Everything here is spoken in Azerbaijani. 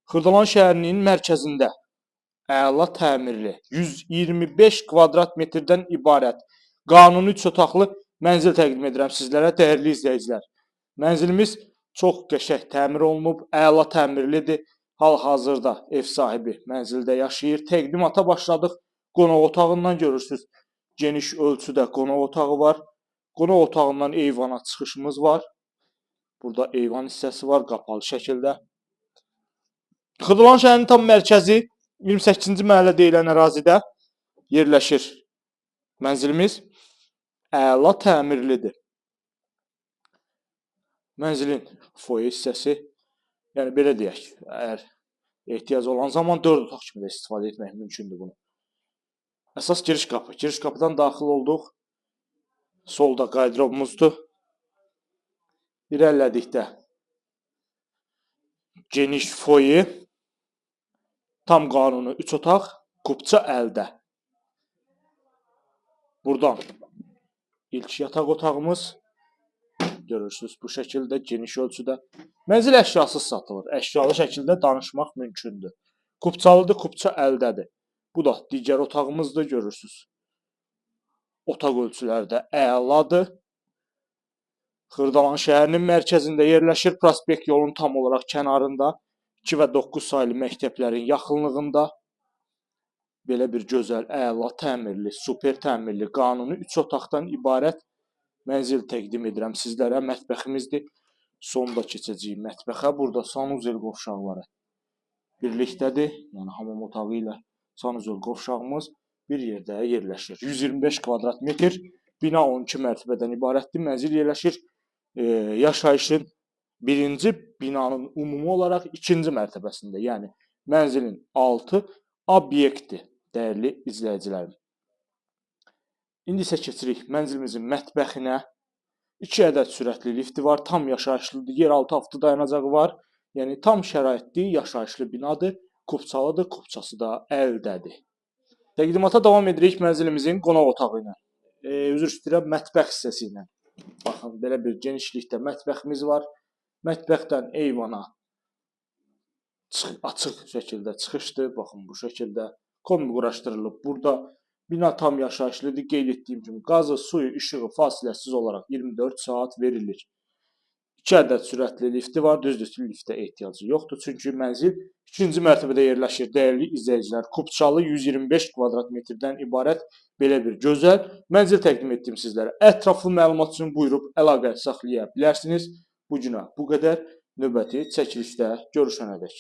Xırdalan şəhərinin mərkəzində əla təmirli 125 kvadrat metrdən ibarət qanuni 3 otaqlı mənzil təqdim edirəm sizlərə, dəyərli izləyicilər. Mənzilimiz çox qəşəng təmir olunub, əla təmirlidir. Hal-hazırda ev sahibi mənzildə yaşayır. Təqdimata başladıq. Qonaq otağından görürsünüz. Geniş ölçüdə qonaq otağı var. Qonaq otağından eyvana çıxışımız var. Burada eyvan hissəsi var, qapalı şəkildə. Xırdalan şəhərinin tam mərkəzi 28-ci məhəllə deyilən ərazidə yerləşir. Mənzilimiz əla təmirlidir. Mənzilin foyer hissəsi, yəni belə deyək, əgər ehtiyac olan zaman 4 otaq kimi də istifadə etmək mümkündür bunu. Əsas giriş qapı. Giriş qapıdan daxil olduq. Solda qarderobumuzdur. İrəlilədikdə geniş foyer, tam qanuni 3 otaq, qubça əldə. Buradan ilk yataq otağımız. Görürsünüz bu şəkildə geniş ölçüdə. Mənzil əşyasız satılır. Əşyalı şəkildə danışmaq mümkündür. Qubçalıdır, qubça əldədir. Bu da digər otağımızdır, görürsünüz. Otaq ölçüləri də əladır. Xırdalan şəhərinin mərkəzində yerləşir. Prospekt yolun tam olaraq kənarında 2 və 9 saylı məktəblərin yaxınlığında belə bir gözəl, əla təmirli, super təmirli, qanuni 3 otaqdan ibarət mənzil təqdim edirəm sizlərə. Mətbəximizdir. Sonda keçəcəyik mətbəxə. Burada sanuzel qovşaqları birlikdədir. Yəni hamam otağı ilə sanuzel qovşağımız bir yerdə yerləşir. 125 kvadrat metr, bina 12 mərtəbədən ibarətdir. Mənzil yerləşir yaşayışın birinci binanın ümumi olaraq ikinci mərtəbəsində. Yəni mənzilin altı obyektdir, dəyərli izləyicilərim. İndi isə keçirik mənzilimizin mətbəxinə. 2 ədəd sürətli lifti var, tam yaşayışlıdır, yeraltı avto dayanacağı var. Yəni tam şəraitli, yaşayışlı binadır, qubçalıdır, qubçası da əldədir. Təqdimata davam edirik mənzilimizin qonaq otağı ilə. Üzr istəyirəm, mətbəx hissəsi ilə. Baxın, belə bir genişlikdə mətbəximiz var. Mətbəxdən eyvana açıq şəkildə çıxışdır. Baxın, bu şəkildə kombi quraşdırılıb. Burada bina tam yaşayışlıdır. Qeyd etdiyim kimi qazı, suyu, işığı fasiləsiz olaraq 24 saat verilir. 2 ədəd sürətli lifti var. Düzdür, liftə ehtiyacı yoxdur. Çünki mənzil 2-ci mərtəbədə yerləşir. Dəyərli izləyicilər, qubçalı 125 kvadrat metrdən ibarət belə bir gözəl mənzil təqdim etdim sizlərə. Ətraflı məlumat üçün buyurub əlaqə saxlaya bilərsiniz. Bu günə bu qədər. Növbəti çəkilişdə görüşənədək.